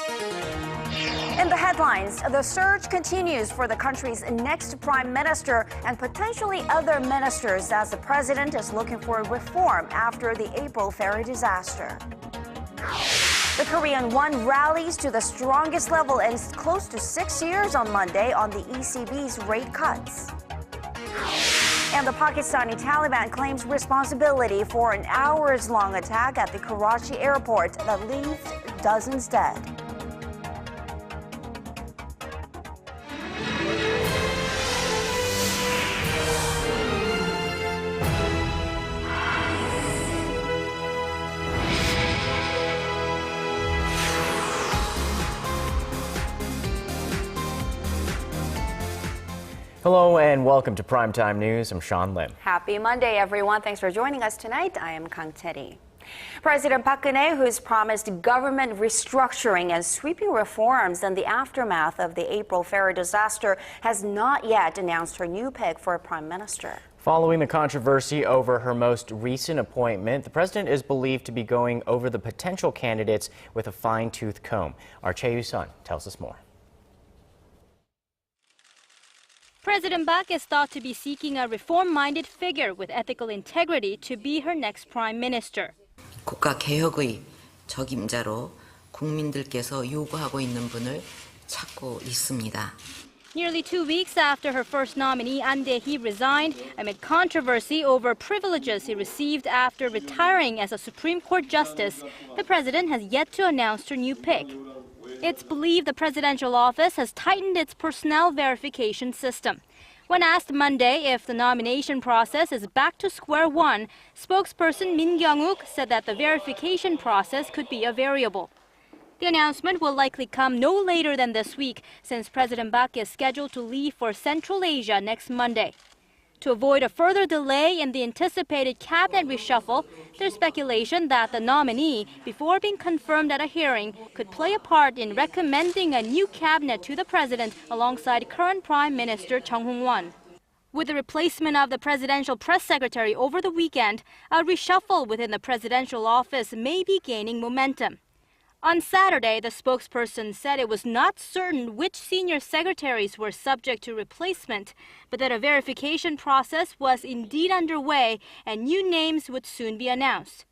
In the headlines, the search continues for the country's next prime minister and potentially other ministers as the president is looking for reform after the April ferry disaster. The Korean won rallies to the strongest level in close to 6 years on Monday on the ECB's rate cuts. And the Pakistani Taliban claims responsibility for an hours-long attack at the Karachi airport that left dozens dead. Hello and welcome to Primetime News. I'm Sean Lim. Happy Monday, everyone. Thanks for joining us tonight. I am Kang Tae-ri. President Park Geun-hye, who's promised government restructuring and sweeping reforms in the aftermath of the April ferry disaster, has not yet announced her new pick for a prime minister. Following the controversy over her most recent appointment, the president is believed to be going over the potential candidates with a fine-tooth comb. Our Choi Yu-sun tells us more. President Park is thought to be seeking a reform-minded figure with ethical integrity to be her next prime minister. 국가 개혁의 적임자로 국민들께서 요구하고 있는 분을 찾고 있습니다. Nearly 2 weeks after her first nominee, An Dae-hee, resigned amid controversy over privileges he received after retiring as a Supreme Court justice, the president has yet to announce her new pick. It's believed the presidential office has tightened its personnel verification system. When asked Monday if the nomination process is back to square one, spokesperson Min Kyung-wook said that the verification process could be a variable. The announcement will likely come no later than this week, since President Park is scheduled to leave for Central Asia next Monday. To avoid a further delay in the anticipated cabinet reshuffle, there's speculation that the nominee, before being confirmed at a hearing, could play a part in recommending a new cabinet to the president alongside current Prime Minister Chung Hong-won. With the replacement of the presidential press secretary over the weekend, a reshuffle within the presidential office may be gaining momentum. On Saturday, the spokesperson said it was not certain which senior secretaries were subject to replacement, but that a verification process was indeed underway and new names would soon be announced.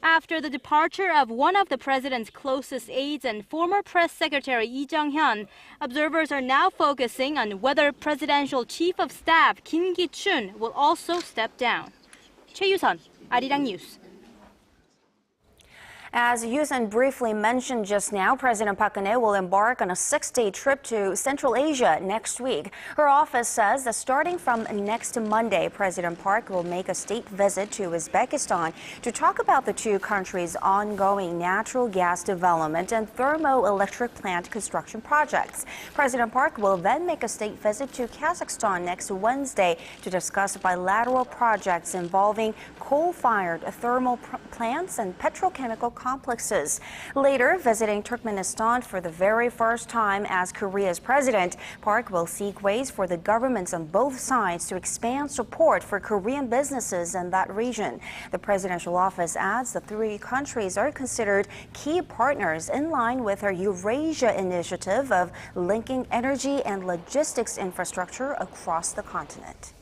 After the departure of one of the president's closest aides and former press secretary Lee Jung-hyun, observers are now focusing on whether Presidential Chief of Staff Kim Ki-chun will also step down. Choi Yu-sun, Arirang News. As Yu-sun briefly mentioned just now, President Park Geun-hye will embark on a 6-day trip to Central Asia next week. Her office says that starting from next Monday, President Park will make a state visit to Uzbekistan to talk about the two countries' ongoing natural gas development and thermoelectric plant construction projects. President Park will then make a state visit to Kazakhstan next Wednesday to discuss bilateral projects involving coal-fired thermal plants and petrochemical complexes. Later, visiting Turkmenistan for the very first time as Korea's president, Park will seek ways for the governments on both sides to expand support for Korean businesses in that region. The presidential office adds the three countries are considered key partners in line with her Eurasia initiative of linking energy and logistics infrastructure across the continent.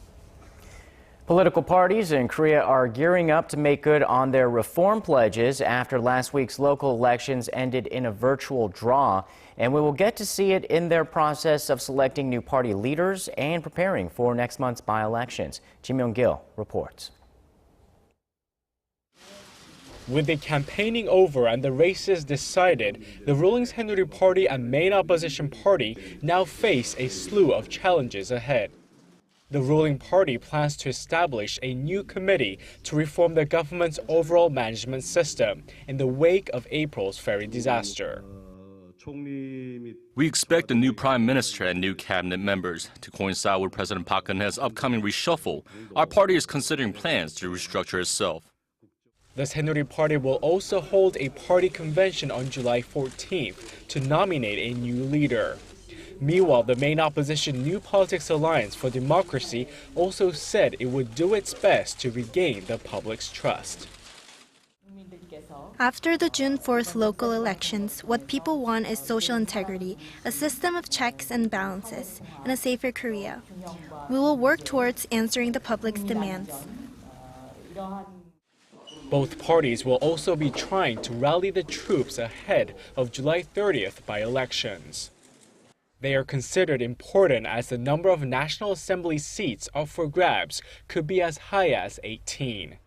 Political parties in Korea are gearing up to make good on their reform pledges after last week's local elections ended in a virtual draw. And we will get to see it in their process of selecting new party leaders and preparing for next month's by-elections. Kim Yong-gil reports. With the campaigning over and the races decided, the ruling Saenuri Party and main opposition party now face a slew of challenges ahead. The ruling party plans to establish a new committee to reform the government's overall management system in the wake of April's ferry disaster. We expect a new prime minister and new cabinet members to coincide with President Park Geun-hye's upcoming reshuffle. Our party is considering plans to restructure itself. The Saenuri Party will also hold a party convention on July 14th to nominate a new leader. Meanwhile, the main opposition New Politics Alliance for Democracy also said it would do its best to regain the public's trust. After the June 4th local elections, what people want is social integrity, a system of checks and balances, and a safer Korea. We will work towards answering the public's demands. Both parties will also be trying to rally the troops ahead of July 30th by-elections. They are considered important as the number of National Assembly seats up for grabs could be as high as 18.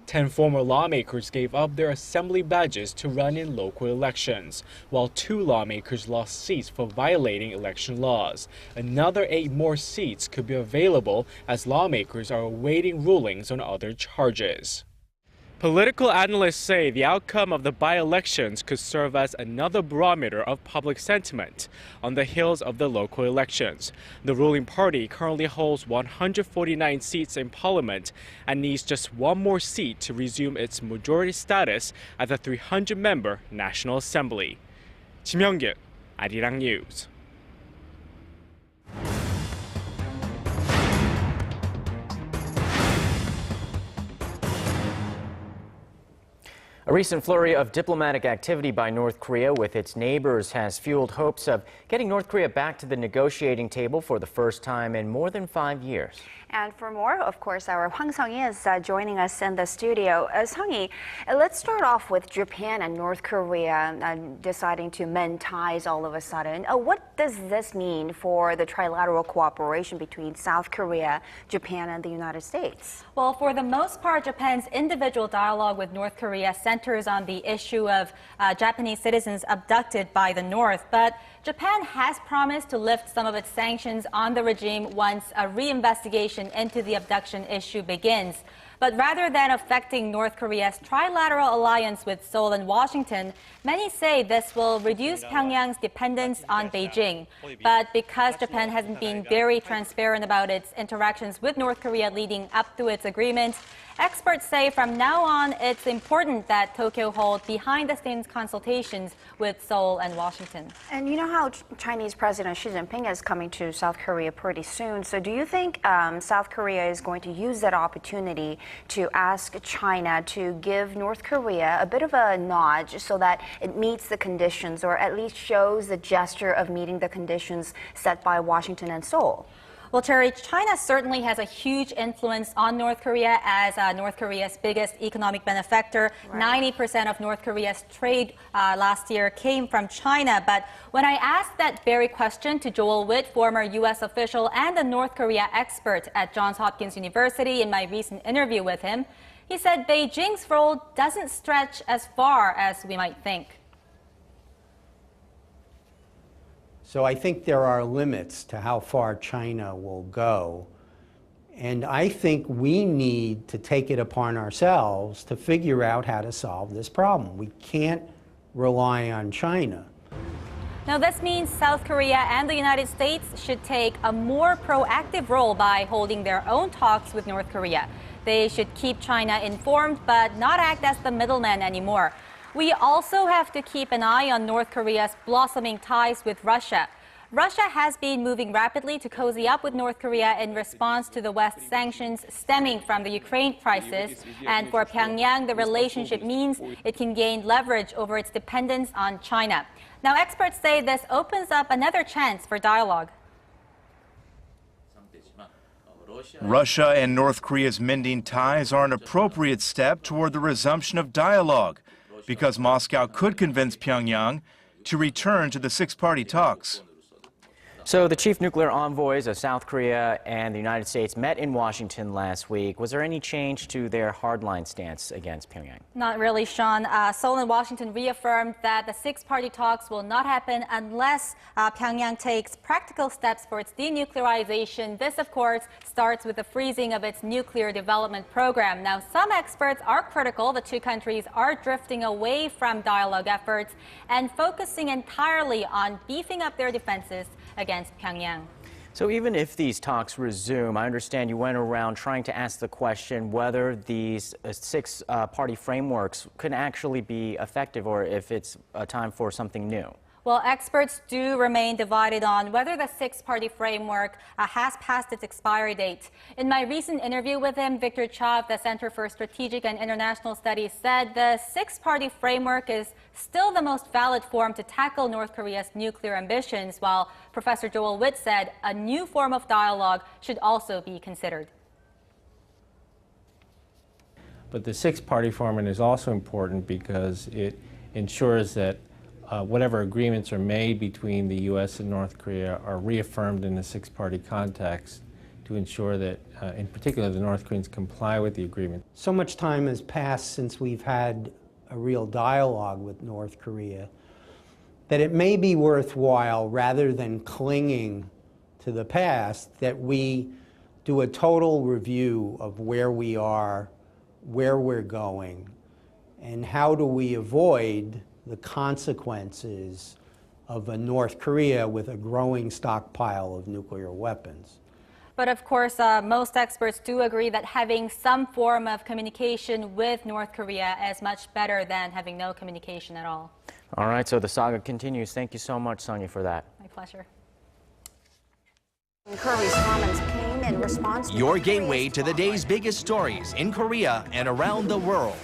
10 former lawmakers gave up their assembly badges to run in local elections, while 2 lawmakers lost seats for violating election laws. Another 8 more seats could be available as lawmakers are awaiting rulings on other charges. Political analysts say the outcome of the by-elections could serve as another barometer of public sentiment on the heels of the local elections. The ruling party currently holds 149 seats in parliament and needs just 1 more seat to resume its majority status at the 300-member National Assembly. 김영규, Arirang News. A recent flurry of diplomatic activity by North Korea with its neighbors has fueled hopes of getting North Korea back to the negotiating table for the first time in more than 5 years. And for more, of course, our Hwang Sung-hee is joining us in the studio. Sung-hee, let's start off with Japan and North Korea deciding to mend ties all of a sudden. What does this mean for the trilateral cooperation between South Korea, Japan, and the United States? Well, for the most part, Japan's individual dialogue with North Korea centers on the issue of Japanese citizens abducted by the North. But Japan has promised to lift some of its sanctions on the regime once a reinvestigation into the abduction issue begins. But rather than affecting North Korea's trilateral alliance with Seoul and Washington, many say this will reduce Pyongyang's dependence on Beijing. But because Japan hasn't been very transparent about its interactions with North Korea leading up to its agreement, experts say from now on it's important that Tokyo hold behind-the-scenes consultations with Seoul and Washington. And you know how Chinese President Xi Jinping is coming to South Korea pretty soon. So do you think South Korea is going to use that opportunity to ask China to give North Korea a bit of a nudge so that it meets the conditions, or at least shows the gesture of meeting the conditions set by Washington and Seoul? Well, Terry, China certainly has a huge influence on North Korea as North Korea's biggest economic benefactor. Right. 90% of North Korea's trade last year came from China. But when I asked that very question to Joel Witt, former U.S. official and a North Korea expert at Johns Hopkins University in my recent interview with him, he said Beijing's role doesn't stretch as far as we might think. So I think there are limits to how far China will go. And I think we need to take it upon ourselves to figure out how to solve this problem. We can't rely on China. Now, this means South Korea and the United States should take a more proactive role by holding their own talks with North Korea. They should keep China informed, but not act as the middleman anymore. We also have to keep an eye on North Korea's blossoming ties with Russia. Russia has been moving rapidly to cozy up with North Korea in response to the West's sanctions stemming from the Ukraine crisis. And for Pyongyang, the relationship means it can gain leverage over its dependence on China. Now, experts say this opens up another chance for dialogue. Russia and North Korea's mending ties are an appropriate step toward the resumption of dialogue, because Moscow could convince Pyongyang to return to the six-party talks. So the chief nuclear envoys of South Korea and the United States met in Washington last week. Was there any change to their hardline stance against Pyongyang? Not really, Sean. Seoul and Washington reaffirmed that the six-party talks will not happen unless Pyongyang takes practical steps for its denuclearization. This, of course, starts with the freezing of its nuclear development program. Now, some experts are critical the two countries are drifting away from dialogue efforts and focusing entirely on beefing up their defenses against Pyongyang. So even if these talks resume, I understand you went around trying to ask the question whether these six-party frameworks can actually be effective or if it's a time for something new. Well, experts do remain divided on whether the six-party framework has passed its expiry date. In my recent interview with him, Victor Cha of the Center for Strategic and International Studies said the six-party framework is still the most valid form to tackle North Korea's nuclear ambitions, while Professor Joel Witt said a new form of dialogue should also be considered. But the six-party format is also important because it ensures that whatever agreements are made between the U.S. and North Korea are reaffirmed in the six-party context to ensure that, in particular, the North Koreans comply with the agreement. So much time has passed since we've had a real dialogue with North Korea that it may be worthwhile, rather than clinging to the past, that we do a total review of where we are, where we're going, and how do we avoid the consequences of a North Korea with a growing stockpile of nuclear weapons. But of course, most experts do agree that having some form of communication with North Korea is much better than having no communication at all. All right, so the saga continues. Thank you so much, Sung-hee, for that. My pleasure. Kirby's comments came in response to your gateway to the day's biggest stories in Korea and around the world.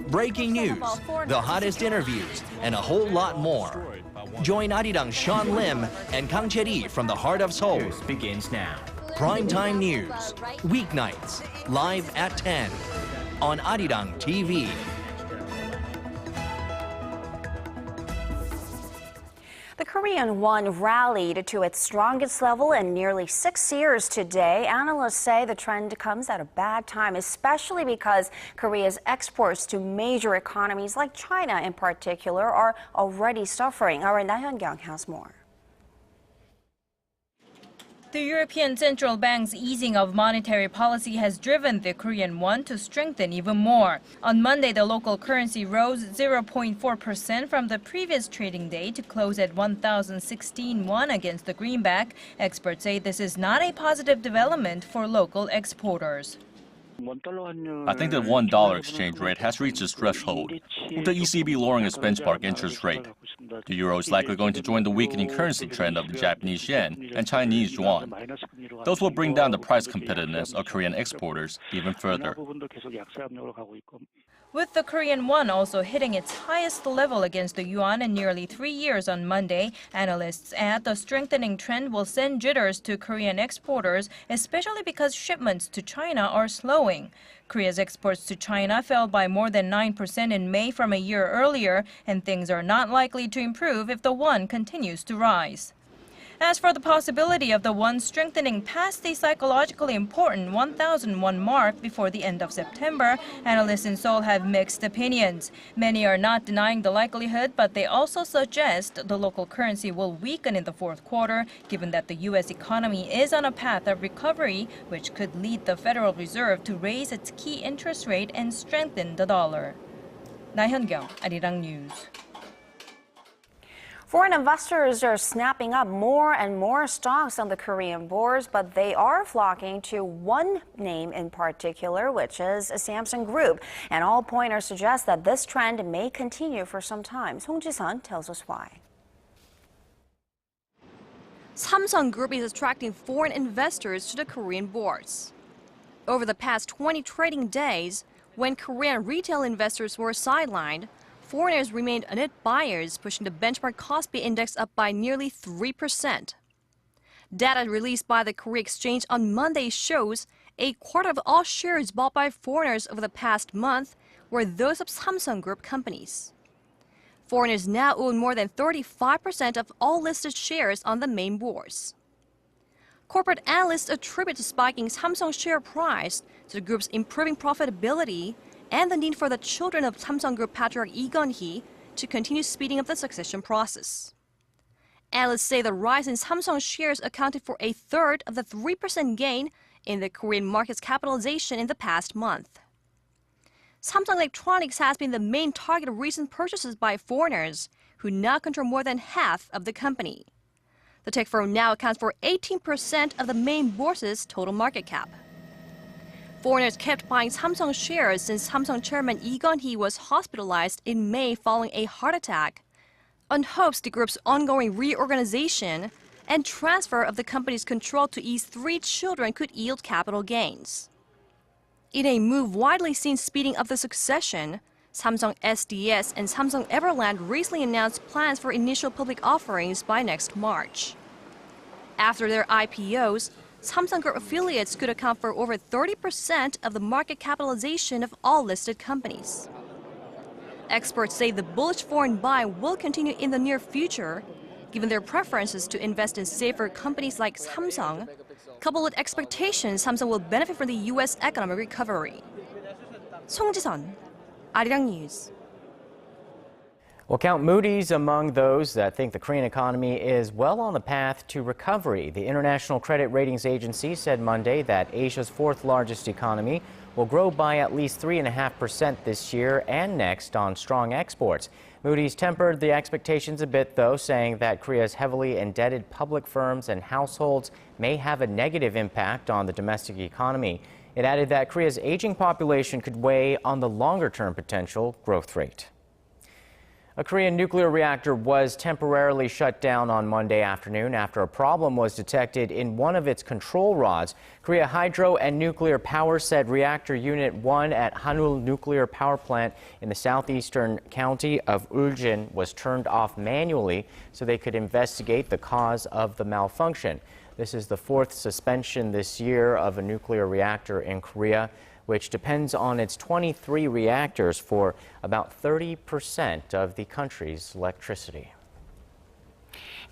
Breaking news, the hottest interviews, and a whole lot more. Join Arirang Sean Lim and Kang Che-ri from the heart of Seoul. News begins now. Primetime news, weeknights, live at 10 on Arirang TV. The Korean won rallied to its strongest level in nearly 6 years today. Analysts say the trend comes at a bad time, especially because Korea's exports to major economies like China in particular are already suffering. Our Na Hyun-kyung has more. The European Central Bank's easing of monetary policy has driven the Korean won to strengthen even more. On Monday, the local currency rose 0.4% from the previous trading day to close at 1,016 won against the greenback. Experts say this is not a positive development for local exporters. I think that $1 exchange rate has reached its threshold, with the ECB lowering its benchmark interest rate. The euro is likely going to join the weakening currency trend of the Japanese yen and Chinese yuan. Those will bring down the price competitiveness of Korean exporters even further. With the Korean won also hitting its highest level against the yuan in nearly 3 years on Monday, analysts add the strengthening trend will send jitters to Korean exporters, especially because shipments to China are slowing. Korea's exports to China fell by more than 9% in May from a year earlier, and things are not likely to improve if the won continues to rise. As for the possibility of the won strengthening past the psychologically important 1,001 mark before the end of September, analysts in Seoul have mixed opinions. Many are not denying the likelihood, but they also suggest the local currency will weaken in the fourth quarter, given that the U.S. economy is on a path of recovery, which could lead the Federal Reserve to raise its key interest rate and strengthen the dollar. Na Hyun-kyung, Arirang News. Foreign investors are snapping up more and more stocks on the Korean bourse, but they are flocking to one name in particular, which is Samsung Group. And all pointers suggest that this trend may continue for some time. Song Ji-sun tells us why. Samsung Group is attracting foreign investors to the Korean bourse. Over the past 20 trading days, when Korean retail investors were sidelined, foreigners remained net buyers, pushing the benchmark Kospi index up by nearly 3%. Data released by the Korea Exchange on Monday shows a quarter of all shares bought by foreigners over the past month were those of Samsung Group companies. Foreigners now own more than 35% of all listed shares on the main bourse. Corporate analysts attribute the spiking Samsung share price to the group's improving profitability and the need for the children of Samsung Group patriarch Lee Gun-hee to continue speeding up the succession process. Analysts say the rise in Samsung shares accounted for a third of the 3% gain in the Korean market's capitalization in the past month. Samsung Electronics has been the main target of recent purchases by foreigners, who now control more than half of the company. The tech firm now accounts for 18% of the main bourse's total market cap. Foreigners kept buying Samsung shares since Samsung chairman Lee Gun-hee was hospitalized in May following a heart attack. on hopes the group's ongoing reorganization and transfer of the company's control to its 3 children could yield capital gains. In a move widely seen speeding up the succession, Samsung SDS and Samsung Everland recently announced plans for initial public offerings by next March. After their IPOs, Samsung Group affiliates could account for over 30% of the market capitalization of all listed companies. Experts say the bullish foreign buy will continue in the near future, given their preferences to invest in safer companies like Samsung, coupled with expectations Samsung will benefit from the U.S. economic recovery. 송지선, Arirang News. Well, count Moody's among those that think the Korean economy is well on the path to recovery. The International Credit Ratings Agency said Monday that Asia's 4th largest economy will grow by at least 3.5% this year and next on strong exports. Moody's tempered the expectations a bit, though, saying that Korea's heavily indebted public firms and households may have a negative impact on the domestic economy. It added that Korea's aging population could weigh on the longer-term potential growth rate. A Korean nuclear reactor was temporarily shut down on Monday afternoon after a problem was detected in one of its control rods. Korea Hydro and Nuclear Power said Reactor Unit 1 at Hanul Nuclear Power Plant in the southeastern county of Uljin was turned off manually so they could investigate the cause of the malfunction. This is the 4th suspension this year of a nuclear reactor in Korea, which depends on its 23 reactors for about 30% of the country's electricity.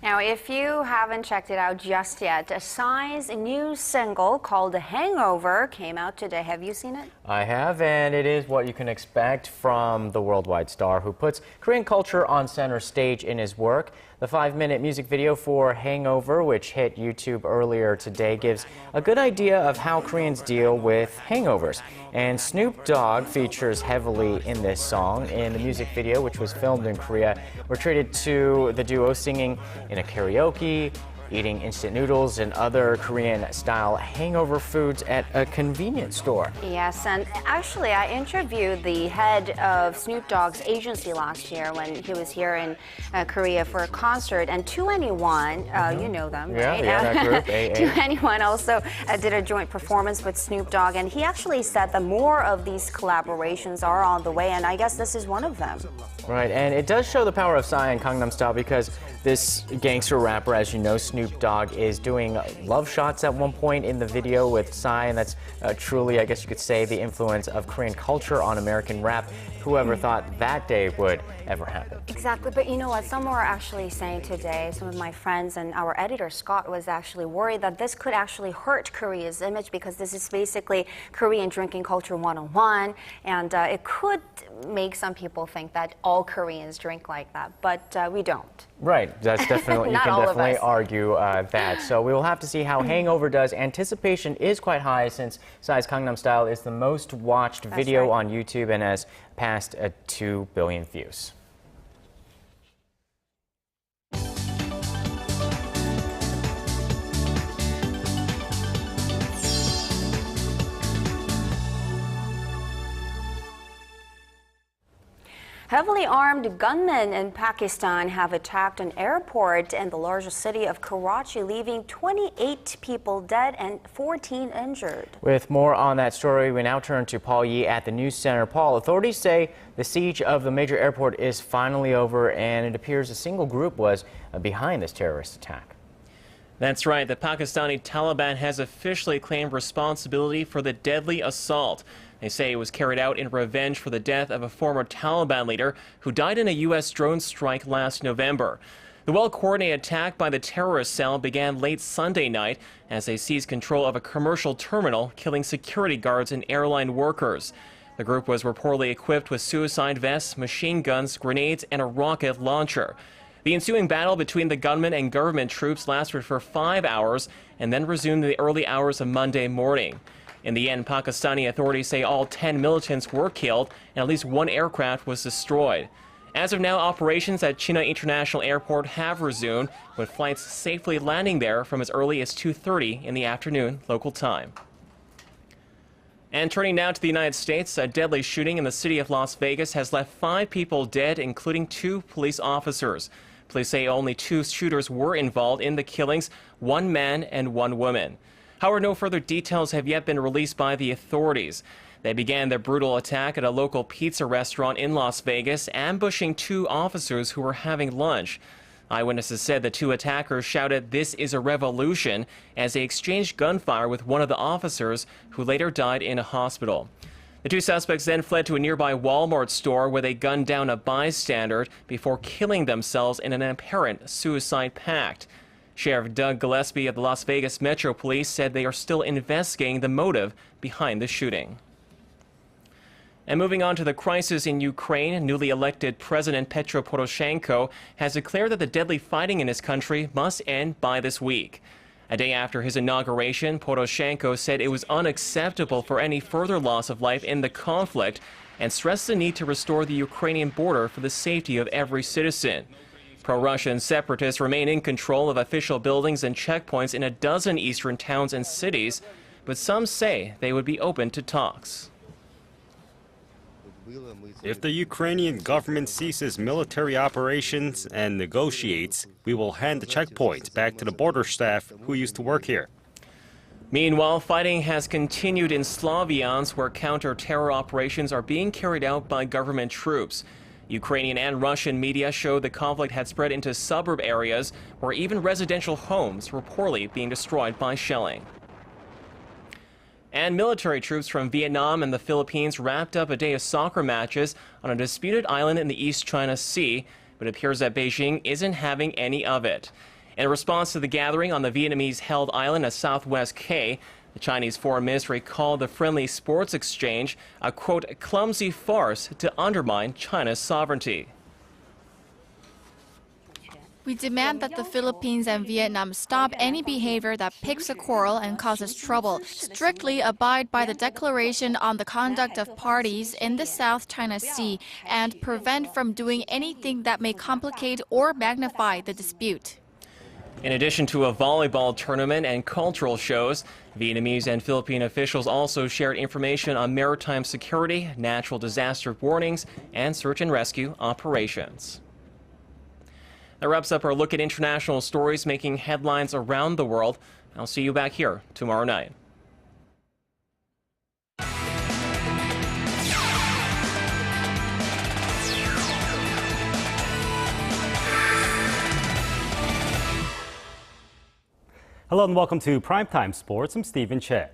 Now, if you haven't checked it out just yet, Psy's new single called Hangover came out today. Have you seen it? I have, and it is what you can expect from the worldwide star who puts Korean culture on center stage in his work. The 5-minute music video for Hangover, which hit YouTube earlier today, gives a good idea of how Koreans deal with hangovers. And Snoop Dogg features heavily in this song. In the music video, which was filmed in Korea, we're treated to the duo singing in a karaoke, eating instant noodles and other Korean-style hangover foods at a convenience store. Yes, and actually I interviewed the head of Snoop Dogg's agency last year when he was here in Korea for a concert, and 2NE1, you know them, right? Yeah, that group, 2NE1 also did a joint performance with Snoop Dogg, and he actually said that more of these collaborations are on the way, and I guess this is one of them. Right, and it does show the power of Psy and Gangnam Style because this gangster rapper, as you know, Snoop Dogg, is doing love shots at one point in the video with Psy, and that's truly, I guess you could say, the influence of Korean culture on American rap. Whoever thought that day would ever happen? Exactly, but you know what? Some were actually saying today, some of my friends and our editor, Scott, was actually worried that this could actually hurt Korea's image because this is basically Korean drinking culture 101, and it could make some people think that all Koreans drink like that, but we don't. Right, that's definitely, you can definitely argue that. So we will have to see how Hangover does. Anticipation is quite high since Psy's Gangnam Style is the most watched video on YouTube and has passed 2 billion views. Heavily armed gunmen in Pakistan have attacked an airport in the largest city of Karachi, leaving 28 people dead and 14 injured. With more on that story, we now turn to Paul Yee at the News Center. Paul, authorities say the siege of the major airport is finally over, and it appears a single group was behind this terrorist attack. That's right. The Pakistani Taliban has officially claimed responsibility for the deadly assault. They say it was carried out in revenge for the death of a former Taliban leader who died in a U.S. drone strike last November. The well-coordinated attack by the terrorist cell began late Sunday night as they seized control of a commercial terminal, killing security guards and airline workers. The group was reportedly equipped with suicide vests, machine guns, grenades, and a rocket launcher. The ensuing battle between the gunmen and government troops lasted for 5 hours and then resumed in the early hours of Monday morning. In the end, Pakistani authorities say all 10 militants were killed and at least 1 aircraft was destroyed. As of now, operations at Chennai International Airport have resumed, with flights safely landing there from as early as 2:30 in the afternoon local time. And turning now to the United States, a deadly shooting in the city of Las Vegas has left 5 people dead, including 2 police officers. Police say only 2 shooters were involved in the killings, 1 man and 1 woman. However, no further details have yet been released by the authorities. They began their brutal attack at a local pizza restaurant in Las Vegas, ambushing 2 officers who were having lunch. Eyewitnesses said the 2 attackers shouted, "This is a revolution," as they exchanged gunfire with one of the officers, who later died in a hospital. The 2 suspects then fled to a nearby Walmart store where they gunned down a bystander before killing themselves in an apparent suicide pact. Sheriff Doug Gillespie of the Las Vegas Metro Police said they are still investigating the motive behind the shooting. And moving on to the crisis in Ukraine, newly elected President Petro Poroshenko has declared that the deadly fighting in his country must end by this week. A day after his inauguration, Poroshenko said it was unacceptable for any further loss of life in the conflict and stressed the need to restore the Ukrainian border for the safety of every citizen. Pro-Russian separatists remain in control of official buildings and checkpoints in a dozen eastern towns and cities, but some say they would be open to talks. If the Ukrainian government ceases military operations and negotiates, we will hand the checkpoints back to the border staff who used to work here. Meanwhile, fighting has continued in Slavyansk, where counter-terror operations are being carried out by government troops. Ukrainian and Russian media showed the conflict had spread into suburb areas where even residential homes were reportedly being destroyed by shelling. And military troops from Vietnam and the Philippines wrapped up a day of soccer matches on a disputed island in the East China Sea, but it appears that Beijing isn't having any of it. In response to the gathering on the Vietnamese-held island of Southwest K, the Chinese Foreign Ministry called the friendly sports exchange a, quote, clumsy farce to undermine China's sovereignty. We demand that the Philippines and Vietnam stop any behavior that picks a quarrel and causes trouble, strictly abide by the Declaration on the Conduct of Parties in the South China Sea, and prevent from doing anything that may complicate or magnify the dispute. In addition to a volleyball tournament and cultural shows, Vietnamese and Philippine officials also shared information on maritime security, natural disaster warnings, and search and rescue operations. That wraps up our look at international stories making headlines around the world. I'll see you back here tomorrow night. Hello and welcome to Primetime Sports. I'm Stephen Che.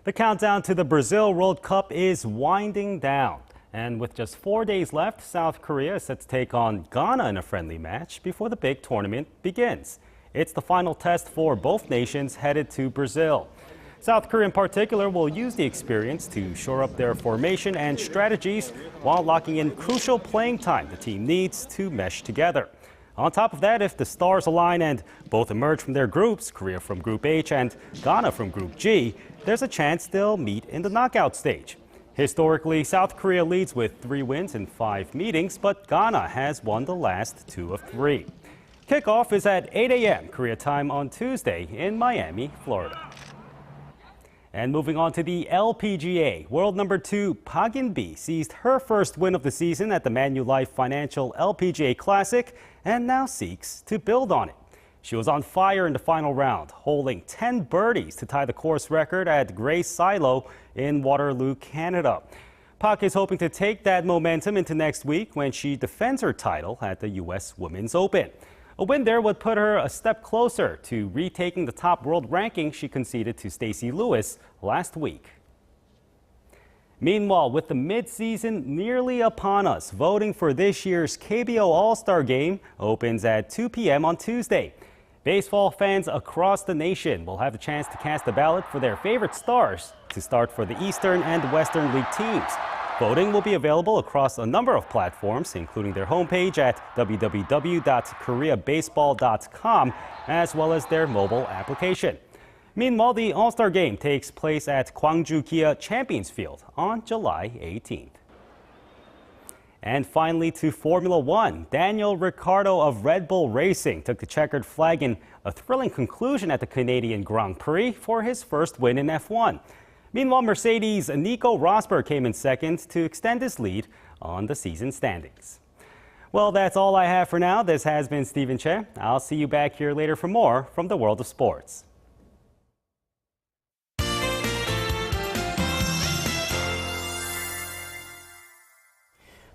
The countdown to the Brazil World Cup is winding down. And with just 4 days left, South Korea is set to take on Ghana in a friendly match before the big tournament begins. It's the final test for both nations headed to Brazil. South Korea in particular will use the experience to shore up their formation and strategies while locking in crucial playing time the team needs to mesh together. On top of that, if the stars align and both emerge from their groups, Korea from Group H and Ghana from Group G, there's a chance they'll meet in the knockout stage. Historically, South Korea leads with 3 wins in 5 meetings, but Ghana has won the last 2 of 3. Kickoff is at 8 a.m. Korea time on Tuesday in Miami, Florida. And moving on to the LPGA, world number 2 Park In-bi seized her first win of the season at the Manulife Financial LPGA Classic and now seeks to build on it. She was on fire in the final round, holding 10 birdies to tie the course record at Grey Silo in Waterloo, Canada. Park is hoping to take that momentum into next week when she defends her title at the U.S. Women's Open. A win there would put her a step closer to retaking the top world ranking she conceded to Stacey Lewis last week. Meanwhile, with the mid-season nearly upon us, voting for this year's KBO All-Star Game opens at 2 p.m. on Tuesday. Baseball fans across the nation will have the chance to cast a ballot for their favorite stars to start for the Eastern and Western League teams. Voting will be available across a number of platforms, including their homepage at www.koreabaseball.com, as well as their mobile application. Meanwhile, the All-Star Game takes place at Gwangju Kia Champions Field on July 18th. And finally to Formula One. Daniel Ricciardo of Red Bull Racing took the checkered flag in a thrilling conclusion at the Canadian Grand Prix for his first win in F1. Meanwhile, Mercedes' Nico Rosberg came in second to extend his lead on the season standings. Well, that's all I have for now. This has been Stephen Che. I'll see you back here later for more from the world of sports.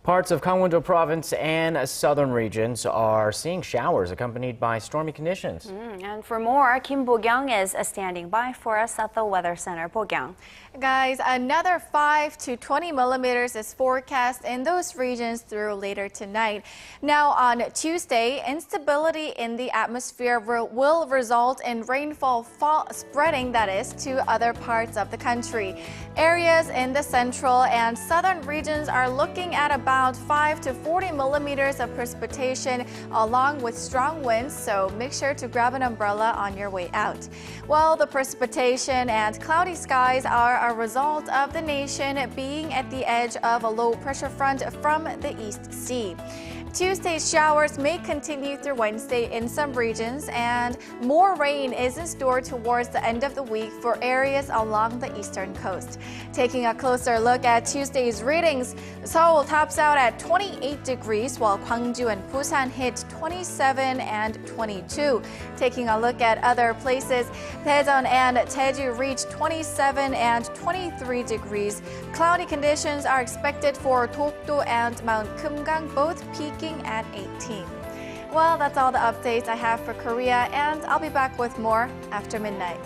Parts of Gangwon-do province and southern regions are seeing showers accompanied by stormy conditions. And for more, Kim Bo-kyung is standing by for us at the Weather Center. Bo-kyung. Guys, another 5 to 20 millimeters is forecast in those regions through later tonight. Now on Tuesday, instability in the atmosphere will result in rainfall spreading, that is, to other parts of the country. Areas in the central and southern regions are looking at about 5 to 40 millimeters of precipitation along with strong winds, so make sure to grab an umbrella on your way out. Well, the precipitation and cloudy skies are a result of the nation being at the edge of a low pressure front from the East Sea. Tuesday's showers may continue through Wednesday in some regions, and more rain is in store towards the end of the week for areas along the eastern coast. Taking a closer look at Tuesday's readings, Seoul tops out at 28 degrees, while Gwangju and Busan hit 27 and 22. Taking a look at other places, Daejeon and Jeju reach 27 and 23 degrees. Cloudy conditions are expected for Dokdo and Mount Kumgang, both peaking at 18. Well, that's all the updates I have for Korea, and I'll be back with more after midnight.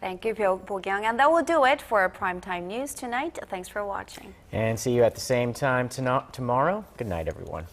Thank you, Bo-kyung. And that will do it for Primetime News tonight. Thanks for watching. And see you at the same time tomorrow. Good night, everyone.